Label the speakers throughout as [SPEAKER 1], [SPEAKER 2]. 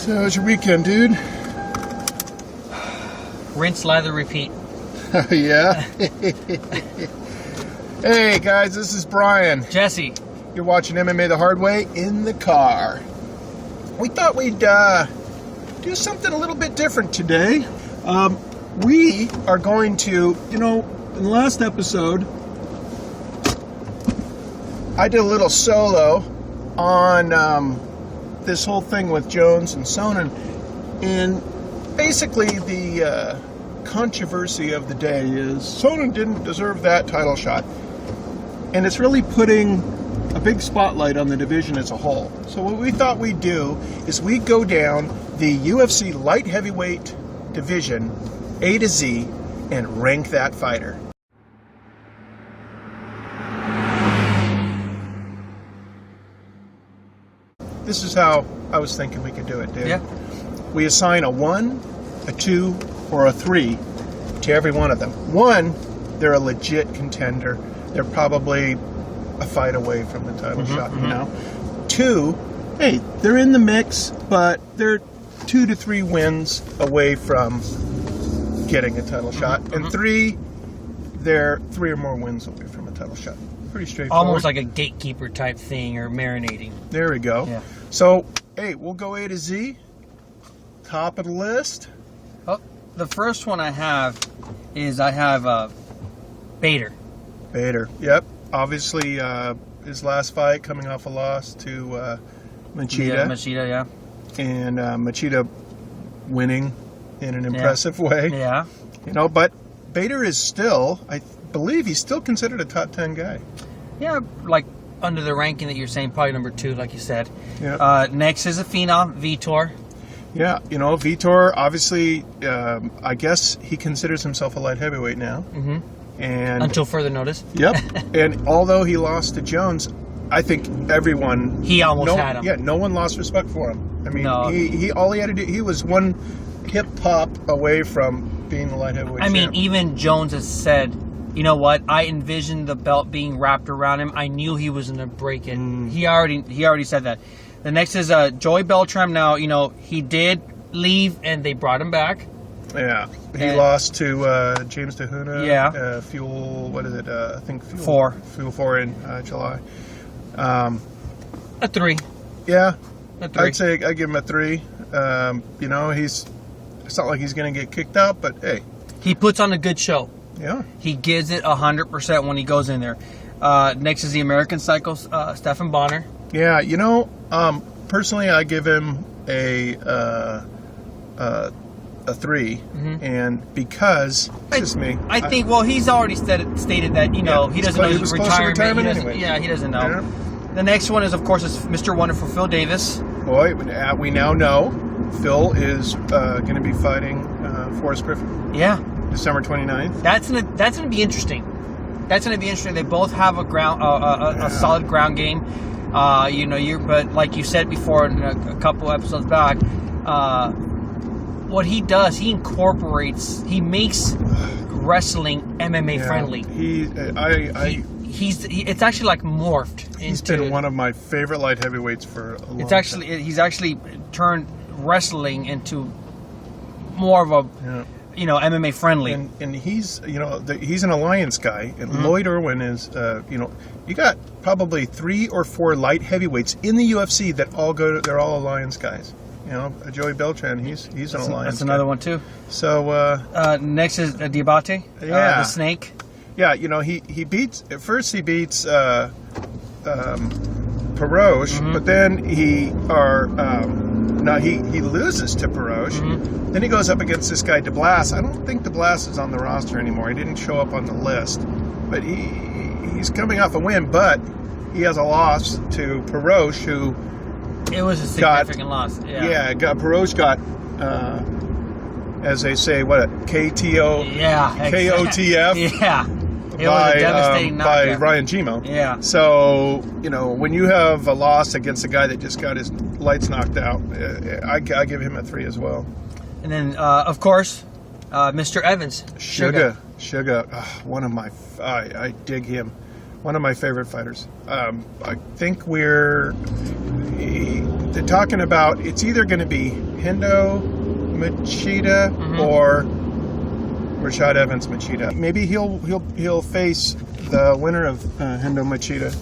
[SPEAKER 1] So, how's your weekend, dude?
[SPEAKER 2] Rinse, lather, repeat.
[SPEAKER 1] Yeah? Hey, guys, this is Brian.
[SPEAKER 2] Jesse.
[SPEAKER 1] You're watching MMA the hard way in the car. We thought we'd do something a little bit different today. We are going to, in the last episode, I did a little solo on this whole thing with Jones and Sonnen, and basically the controversy of the day is Sonnen didn't deserve that title shot, and it's really putting a big spotlight on the division as a whole. So what we thought we'd do is we'd go down the UFC Light Heavyweight Division A to Z and rank that fighter. This is how I was thinking we could do it, dude.
[SPEAKER 2] Yeah.
[SPEAKER 1] We assign a 1, a 2, or a 3 to every one of them. 1, they're a legit contender. They're probably a fight away from the title shot, 2, hey, they're in the mix, but they're 2 to 3 wins away from getting a title shot. And 3, they're 3 or more wins away from a title shot. Pretty straightforward.
[SPEAKER 2] Almost like a gatekeeper type thing, or marinating.
[SPEAKER 1] There we go.
[SPEAKER 2] Yeah.
[SPEAKER 1] So, hey, we'll go A to Z. Top of the list.
[SPEAKER 2] Oh, the first one I have is Bader.
[SPEAKER 1] Bader. Yep. Obviously, his last fight coming off a loss to Machida.
[SPEAKER 2] Yeah, Machida, yeah.
[SPEAKER 1] And Machida winning in an impressive way.
[SPEAKER 2] Yeah.
[SPEAKER 1] But Bader is still, I believe he's still considered a top 10 guy.
[SPEAKER 2] Yeah, like under the ranking that you're saying, probably number 2, like you said.
[SPEAKER 1] Yeah.
[SPEAKER 2] Next is a phenom, Vitor.
[SPEAKER 1] Yeah, Vitor, obviously, I guess he considers himself a light heavyweight now.
[SPEAKER 2] Mm-hmm.
[SPEAKER 1] And
[SPEAKER 2] until further notice.
[SPEAKER 1] Yep. And although he lost to Jones, I think everyone...
[SPEAKER 2] He almost had him.
[SPEAKER 1] Yeah, no one lost respect for him. I mean,
[SPEAKER 2] no.
[SPEAKER 1] he all he had to do, he was one hip hop away from being the light heavyweight champ.
[SPEAKER 2] Even Jones has said, you know what, I envisioned the belt being wrapped around him. I knew he was going to break it. He already said that. The next is Joey Beltram. Now, he did leave and they brought him back.
[SPEAKER 1] Yeah. He lost to James DeHuna.
[SPEAKER 2] Yeah.
[SPEAKER 1] Fuel, what is it? I think Fuel
[SPEAKER 2] 4.
[SPEAKER 1] Fuel 4 in July.
[SPEAKER 2] A 3.
[SPEAKER 1] Yeah.
[SPEAKER 2] A 3.
[SPEAKER 1] I'd say I give him a 3. It's not like he's going to get kicked out, but hey.
[SPEAKER 2] He puts on a good show.
[SPEAKER 1] Yeah.
[SPEAKER 2] He gives it 100% when he goes in there. Next is the American Psycho, Stephan Bonner.
[SPEAKER 1] Yeah, personally, I give him a 3, and because it's just me.
[SPEAKER 2] I think. Well, he's already stated that he doesn't know his retirement.
[SPEAKER 1] Anyway.
[SPEAKER 2] Yeah, he doesn't know.
[SPEAKER 1] Yeah.
[SPEAKER 2] The next one is, of course, Mr. Wonderful Phil Davis.
[SPEAKER 1] Boy, we now know Phil is going to be fighting Forrest Griffin.
[SPEAKER 2] Yeah,
[SPEAKER 1] December 29th.
[SPEAKER 2] That's gonna be interesting. They both have a solid ground game. But like you said before in a couple episodes back, what he does, he makes wrestling MMA friendly. It's actually like morphed.
[SPEAKER 1] He's been one of my favorite light heavyweights for a long time.
[SPEAKER 2] He's actually turned wrestling into more of a MMA friendly.
[SPEAKER 1] And he's he's an alliance guy, and Lloyd Irwin is you got probably 3 or 4 light heavyweights in the UFC that they're all alliance guys. Joey Beltran, he's an alliance.
[SPEAKER 2] That's another one too.
[SPEAKER 1] So
[SPEAKER 2] next is Diabate, the Snake.
[SPEAKER 1] Yeah, he beats Perosh, but then he loses to Perosh. Then he goes up against this guy DeBlas. I don't think DeBlas is on the roster anymore. He didn't show up on the list, but he's coming off a win. But he has a loss to Perosh, who
[SPEAKER 2] it was a significant loss. Yeah,
[SPEAKER 1] Perosh got. As they say, what KOTF?
[SPEAKER 2] Yeah. It was a devastating knockout
[SPEAKER 1] by Ryan Gimo.
[SPEAKER 2] Yeah.
[SPEAKER 1] So, when you have a loss against a guy that just got his lights knocked out, I give him a 3 as well.
[SPEAKER 2] And then, of course, Mr. Evans.
[SPEAKER 1] Sugar. I dig him. One of my favorite fighters. I think they're talking about it's either going to be Hendo Machida or Rashad Evans Machida. Maybe he'll face the winner of Hendo Machida.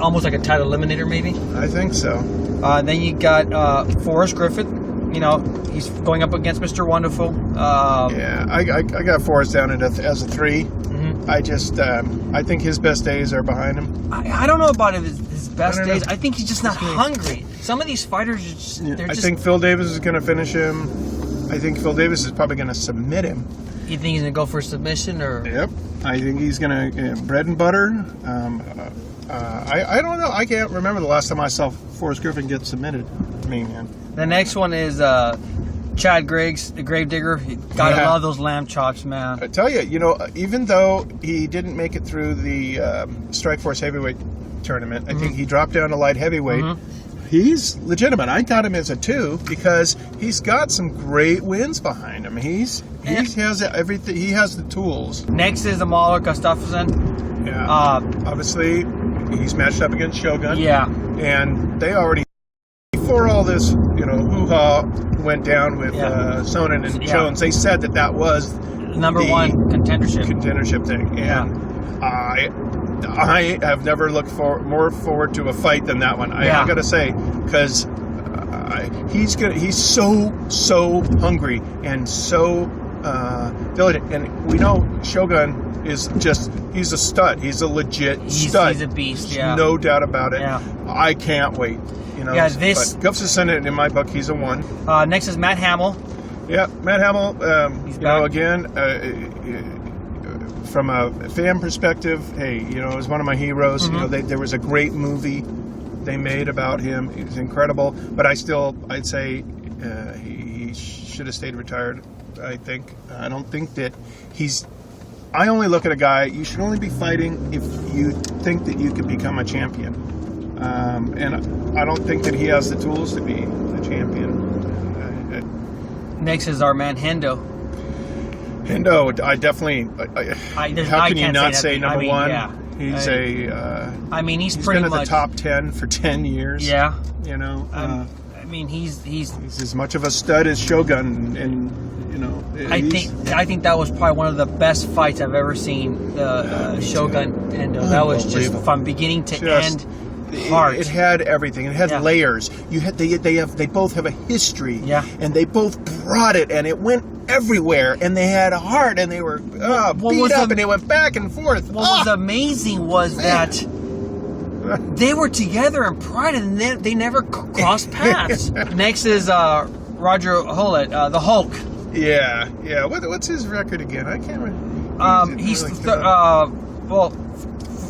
[SPEAKER 2] Almost like a title eliminator, maybe.
[SPEAKER 1] I think so.
[SPEAKER 2] Then you got Forrest Griffith. You know, he's going up against Mr. Wonderful.
[SPEAKER 1] Yeah, I got Forrest down as a 3. I just I think his best days are behind him.
[SPEAKER 2] I don't know about his best days. I think he's just not hungry. Some of these fighters are just.
[SPEAKER 1] I think Phil Davis is going to finish him. I think Phil Davis is probably going to submit him.
[SPEAKER 2] You think he's going to go for a submission or?
[SPEAKER 1] Yep. I think he's going to bread and butter. I don't know. I can't remember the last time I saw Forrest Griffin get submitted. Man.
[SPEAKER 2] The next one is Chad Griggs, the Gravedigger. You gotta love those lamb chops, man.
[SPEAKER 1] I tell you, even though he didn't make it through the Strikeforce Heavyweight tournament, I think he dropped down to light heavyweight. He's legitimate. I got him as a 2 because he's got some great wins behind him. He has everything. He has the tools.
[SPEAKER 2] Next is Amala Gustafsson.
[SPEAKER 1] Yeah. Obviously, he's matched up against Shogun.
[SPEAKER 2] Yeah.
[SPEAKER 1] And they already, before all this, hoo-ha went down with Sonnen and Jones, they said that was
[SPEAKER 2] number 1
[SPEAKER 1] contendership thing. And I have never looked more forward to a fight than that one. I got to say, because he's so hungry and so diligent, and we know Shogun is he's a stud. He's a legit stud.
[SPEAKER 2] He's a beast.
[SPEAKER 1] There's no doubt about it.
[SPEAKER 2] Yeah.
[SPEAKER 1] I can't wait. But Gustafsson, in my book, he's a 1.
[SPEAKER 2] Next is Matt Hamill.
[SPEAKER 1] Yeah, Matt Hamill. Again, from a fan perspective, hey, it was one of my heroes. There was a great movie they made about him. It was incredible. But I'd say he should have stayed retired. I think. I don't think that I only look at a guy. You should only be fighting if you think that you could become a champion. And I don't think that he has the tools to be a champion.
[SPEAKER 2] Next is our man Hendo.
[SPEAKER 1] Hendo, I definitely. How can you not say number 1?
[SPEAKER 2] Yeah.
[SPEAKER 1] He's
[SPEAKER 2] he's
[SPEAKER 1] pretty been at the top 10 for 10 years.
[SPEAKER 2] Yeah.
[SPEAKER 1] He's as much of a stud as Shogun, and
[SPEAKER 2] I think that was probably one of the best fights I've ever seen. The Shogun Hendo. That was just from beginning to end. Hard.
[SPEAKER 1] It had everything. It had layers. They both have a history.
[SPEAKER 2] Yeah.
[SPEAKER 1] And they both brought it, and it went everywhere. And they had a heart, and they were beat up, and they went back and forth.
[SPEAKER 2] What was amazing was that they were together in pride, and they never crossed paths. Next is Roger Hollett, the Hulk.
[SPEAKER 1] Yeah. What's his record again? I can't remember.
[SPEAKER 2] He's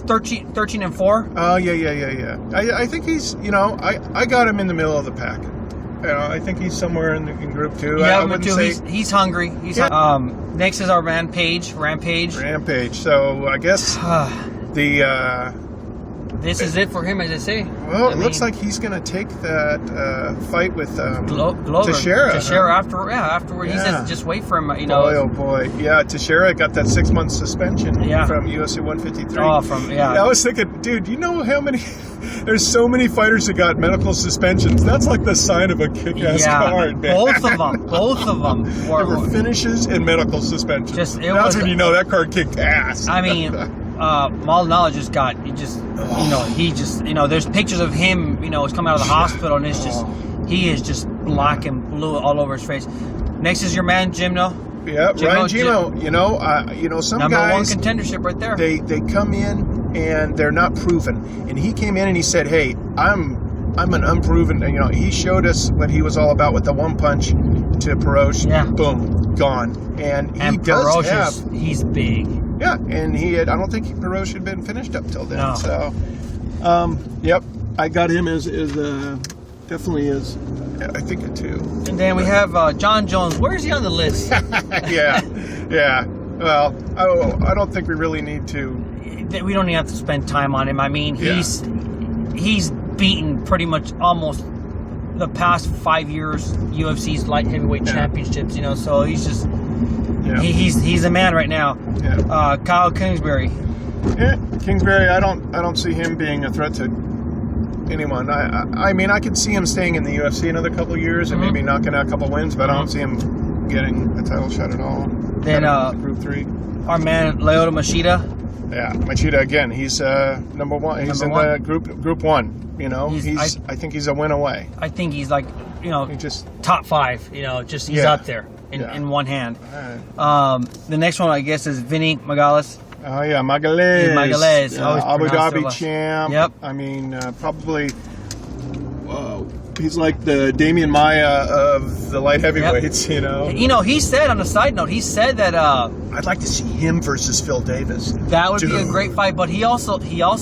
[SPEAKER 2] 13-4.
[SPEAKER 1] Oh, yeah. I think he's, I got him in the middle of the pack. I think he's somewhere in group 2.
[SPEAKER 2] Yeah,
[SPEAKER 1] I wouldn't say...
[SPEAKER 2] he's hungry. Next is our Rampage.
[SPEAKER 1] So I guess
[SPEAKER 2] this is it for him, as I say.
[SPEAKER 1] Well, it looks like he's going to take that fight with Teixeira.
[SPEAKER 2] Afterward. He says just wait for him.
[SPEAKER 1] Boy, oh boy. Yeah, Teixeira got that 6-month suspension from UFC 153. I was thinking, dude, you know how many... There's so many fighters that got medical suspensions. That's like the sign of a kick-ass card, man.
[SPEAKER 2] Both of them.
[SPEAKER 1] There were finishes and medical suspensions. That's when you know that card kicked ass.
[SPEAKER 2] Maldonado there's pictures of him, he's coming out of the hospital, and he is just black and blue all over his face. Next is your man, Jimno.
[SPEAKER 1] Yeah, Ryan Jimmo. Some
[SPEAKER 2] number
[SPEAKER 1] guys,
[SPEAKER 2] 1 contendership right there.
[SPEAKER 1] They come in and they're not proven. And he came in and he said, hey, I'm an unproven, he showed us what he was all about with the 1 punch to Perosh.
[SPEAKER 2] Yeah.
[SPEAKER 1] Boom, gone. And he does
[SPEAKER 2] Perosh he's big.
[SPEAKER 1] Yeah, and I don't think Perosh had been finished up till then.
[SPEAKER 2] No.
[SPEAKER 1] So, yep, I got him as definitely as, I think, a 2.
[SPEAKER 2] And then we have John Jones. Where is he on the list?
[SPEAKER 1] Yeah. Well, I don't think we really need to.
[SPEAKER 2] We don't even have to spend time on him. He's beaten pretty much almost the past 5 years UFC's light heavyweight championships. So he's just he's a man right now. Yeah. Kyle Kingsbury.
[SPEAKER 1] Yeah, Kingsbury. I don't see him being a threat to anyone. I mean, I could see him staying in the UFC another couple of years and maybe knocking out a couple wins, but I don't see him getting a title shot at all.
[SPEAKER 2] Then
[SPEAKER 1] Group 3.
[SPEAKER 2] Our man Lyoto Machida.
[SPEAKER 1] Yeah, Machida again. He's number one. He's the group 1. You know, I think he's a win away.
[SPEAKER 2] I think he's like, you know,
[SPEAKER 1] he just
[SPEAKER 2] top 5. You know, just he's up there in one hand.
[SPEAKER 1] Right.
[SPEAKER 2] The next one I guess is Vinny Magalhães.
[SPEAKER 1] Oh yeah, Magalhães. Abu Dhabi champ.
[SPEAKER 2] Yep.
[SPEAKER 1] I mean, probably. He's like the Damian Maia of the light heavyweights, you know.
[SPEAKER 2] You know, he said on a side note, he said that
[SPEAKER 1] I'd like to see him versus Phil Davis.
[SPEAKER 2] That would be a great fight, but he also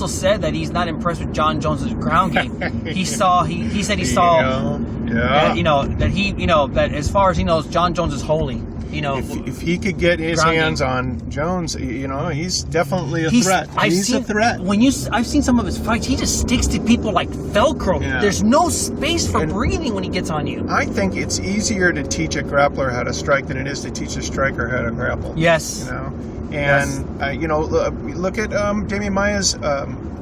[SPEAKER 2] said that he's not impressed with John Jones' ground game. he said he saw that as far as he knows, John Jones is holy. You know,
[SPEAKER 1] if he could get his hands on Jones, you know, he's definitely a threat. He's a threat.
[SPEAKER 2] I've seen some of his fights, he just sticks to people like Velcro. Yeah. There's no space for breathing when he gets on you.
[SPEAKER 1] I think it's easier to teach a grappler how to strike than it is to teach a striker how to grapple.
[SPEAKER 2] Yes.
[SPEAKER 1] You know, and you know, look at Damian Maia's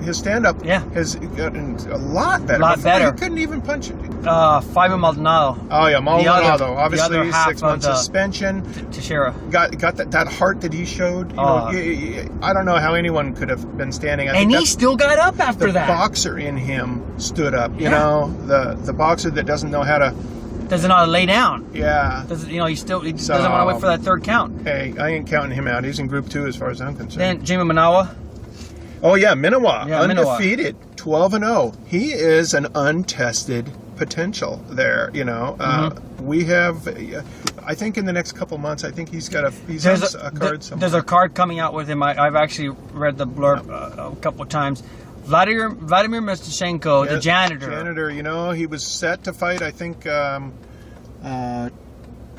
[SPEAKER 1] his stand-up has gotten a lot better.
[SPEAKER 2] A lot better.
[SPEAKER 1] He couldn't even punch it.
[SPEAKER 2] Fabio Maldonado.
[SPEAKER 1] Oh yeah, Maldonado. Obviously, 6 months suspension.
[SPEAKER 2] Teixeira
[SPEAKER 1] got that heart that he showed. You know, I don't know how anyone could have been standing.
[SPEAKER 2] And he still got up after that.
[SPEAKER 1] The boxer in him stood up. You know, the boxer that doesn't know how to
[SPEAKER 2] lay down.
[SPEAKER 1] Yeah.
[SPEAKER 2] He doesn't want to wait for that third count.
[SPEAKER 1] Hey, I ain't counting him out. He's in Group 2 as far as I'm concerned.
[SPEAKER 2] Then Jimmy Manawa.
[SPEAKER 1] Oh yeah, Manawa, undefeated, 12-0. He is an untested potential there. You know, we have. I think in the next couple months, I think he's got a card somewhere.
[SPEAKER 2] There's a card coming out with him. I've actually read the blurb a couple of times. Vladimir Mostishenko, the janitor.
[SPEAKER 1] Janitor, you know, he was set to fight. I think.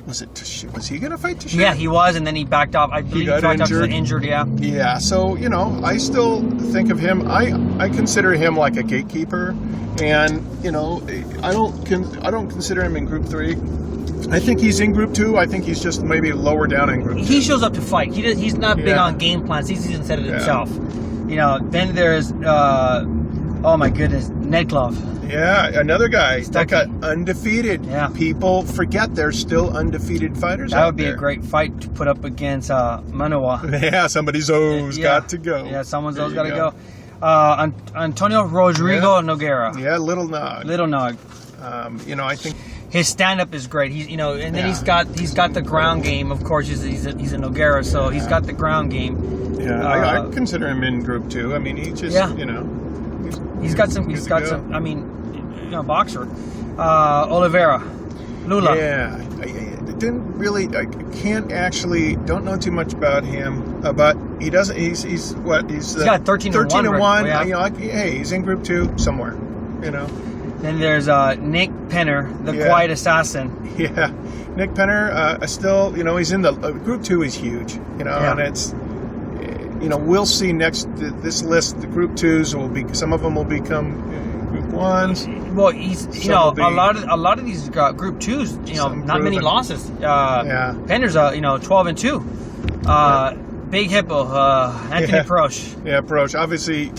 [SPEAKER 1] Was he going to fight Teixeira?
[SPEAKER 2] Yeah, he was, and then he backed off. I believe he got injured. Yeah.
[SPEAKER 1] Yeah. So you know, I still think of him. I consider him like a gatekeeper, and you know, I don't consider him in Group 3. I think he's in Group 2. I think he's just maybe lower down in Group 2.
[SPEAKER 2] He shows up to fight. He's not big on game plans. He's even said it himself. You know. Then there's oh my goodness, Ned Glove.
[SPEAKER 1] Yeah, another guy that got undefeated.
[SPEAKER 2] Yeah.
[SPEAKER 1] People forget there's still undefeated fighters out there.
[SPEAKER 2] That would be a great fight to put up against Manawa.
[SPEAKER 1] Yeah, somebody's O's got to go.
[SPEAKER 2] Yeah, someone's O's got to go. Antonio Rodrigo Nogueira.
[SPEAKER 1] Yeah, Little Nog. You know, I think
[SPEAKER 2] his stand-up is great. He's, you know, and then he's got the ground game. Of course, he's a Nogueira, so he's got the ground game.
[SPEAKER 1] Yeah, I consider him in Group 2. I mean, he just you know.
[SPEAKER 2] He's got some. I mean, you know, boxer. Oliveira, Lula.
[SPEAKER 1] Yeah, I don't know too much about him. But he doesn't. He's what? He's
[SPEAKER 2] got 13-1.
[SPEAKER 1] Yeah. You know, hey, he's in Group 2 somewhere. You know.
[SPEAKER 2] Then there's Nick Penner, the quiet assassin.
[SPEAKER 1] Yeah, Nick Penner. Still, you know, he's in the Group 2 is huge. You know, and it's. You know, we'll see next this list. The Group 2s will be. Some of them will become Group 1s.
[SPEAKER 2] Well, a lot of these Group 2s. You know, not many losses. Penner's 12-2. Big Hippo, Anthony Proch.
[SPEAKER 1] Yeah, Proch. Obviously,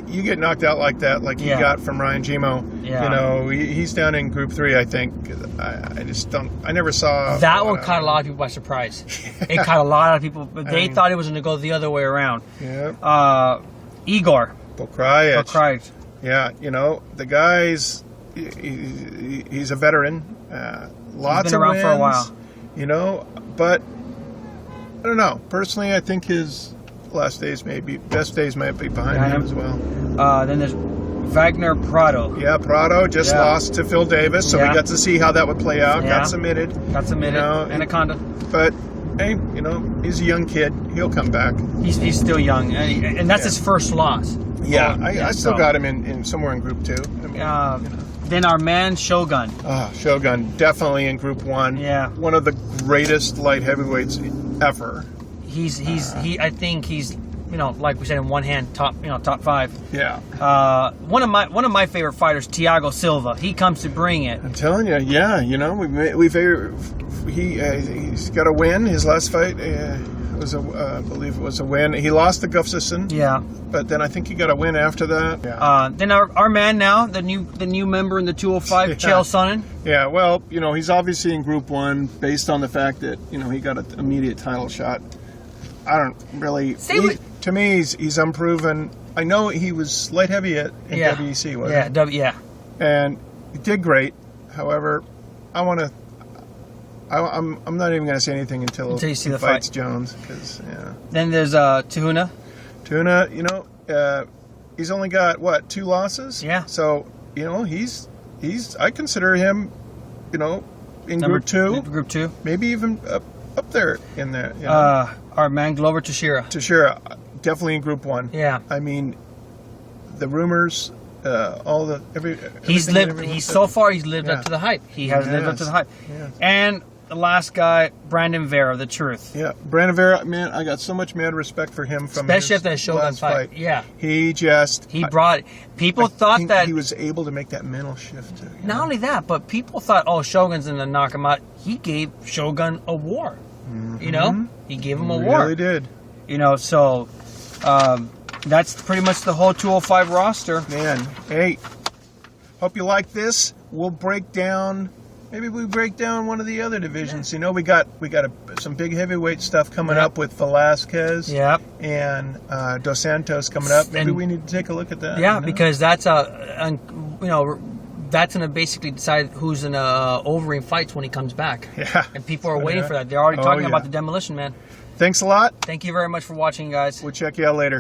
[SPEAKER 1] you get knocked out like that, like you got from Ryan Gimo. Yeah. You know, he's down in Group 3. I think. I just don't. I never saw
[SPEAKER 2] that one. Caught a lot of people by surprise. It caught a lot of people, but they thought it was going to go the other way around.
[SPEAKER 1] Yeah.
[SPEAKER 2] Igor
[SPEAKER 1] Bokrajic. Yeah, you know the guy's. He's a veteran. Lots of wins. He's been around for a while. You know, but I don't know. Personally, I think his best days might be behind him as well.
[SPEAKER 2] Then there's Wagner Prado.
[SPEAKER 1] Yeah, Prado just lost to Phil Davis, so we got to see how that would play out.
[SPEAKER 2] Yeah.
[SPEAKER 1] Got submitted.
[SPEAKER 2] You know, Anaconda.
[SPEAKER 1] But hey, you know, he's a young kid. He'll come back.
[SPEAKER 2] He's still young, and that's his first loss.
[SPEAKER 1] Yeah, I still got him in somewhere in Group 2. I mean, you know.
[SPEAKER 2] Then our man Shogun.
[SPEAKER 1] Shogun, definitely in Group 1.
[SPEAKER 2] Yeah, one
[SPEAKER 1] of the greatest light heavyweights ever.
[SPEAKER 2] I think he's. You know, like we said, in one hand, top 5.
[SPEAKER 1] Yeah.
[SPEAKER 2] One of my favorite fighters, Thiago Silva. He comes to bring it.
[SPEAKER 1] I'm telling you, yeah. You know, he's got a win. His last fight was I believe it was a win. He lost to Gustafsson.
[SPEAKER 2] Yeah.
[SPEAKER 1] But then I think he got a win after that.
[SPEAKER 2] Yeah. Then our man now, the new member in the 205, Chael Sonnen.
[SPEAKER 1] Yeah. Well, he's obviously in Group 1 based on the fact that he got an immediate title shot. I don't really. To me, he's unproven. I know he was light heavy in WEC, wasn't he?
[SPEAKER 2] Yeah.
[SPEAKER 1] And he did great. However, I'm not even going to say anything until
[SPEAKER 2] you see
[SPEAKER 1] he
[SPEAKER 2] the
[SPEAKER 1] fights
[SPEAKER 2] fight.
[SPEAKER 1] Jones. Because
[SPEAKER 2] Then there's Tuhuna.
[SPEAKER 1] Tuhuna, he's only got 2 losses.
[SPEAKER 2] Yeah.
[SPEAKER 1] So he's I consider him, in Group 2.
[SPEAKER 2] Group 2.
[SPEAKER 1] Maybe even up there in there.
[SPEAKER 2] Our man Glover Teixeira.
[SPEAKER 1] Teixeira, definitely in Group 1.
[SPEAKER 2] Yeah.
[SPEAKER 1] I mean, the rumors,
[SPEAKER 2] he's lived. So far he's lived up to the hype. He has lived up to the hype.
[SPEAKER 1] Yes.
[SPEAKER 2] And the last guy, Brandon Vera, the Truth.
[SPEAKER 1] Yeah, Brandon Vera, man, I got so much mad respect for him from
[SPEAKER 2] especially
[SPEAKER 1] his
[SPEAKER 2] after that Shogun
[SPEAKER 1] last
[SPEAKER 2] fight. Yeah.
[SPEAKER 1] He
[SPEAKER 2] brought it. People thought that
[SPEAKER 1] he was able to make that mental shift.
[SPEAKER 2] Not only that, but people thought, Shogun's going to knock him out. He gave Shogun a war.
[SPEAKER 1] Mm-hmm.
[SPEAKER 2] He gave him a war.
[SPEAKER 1] Really did.
[SPEAKER 2] So that's pretty much the whole 205 roster.
[SPEAKER 1] Man, hey, hope you like this. We'll break down. Maybe we break down one of the other divisions. We got some big heavyweight stuff coming up with Velasquez. Yep. And Dos Santos coming up. Maybe we need to take a look at that.
[SPEAKER 2] Yeah, because that's that's going to basically decide who's in Overeem fights when he comes back.
[SPEAKER 1] Yeah.
[SPEAKER 2] And people are waiting for that. They're already talking about the Demolition Man.
[SPEAKER 1] Thanks a lot.
[SPEAKER 2] Thank you very much for watching, guys.
[SPEAKER 1] We'll check you out later.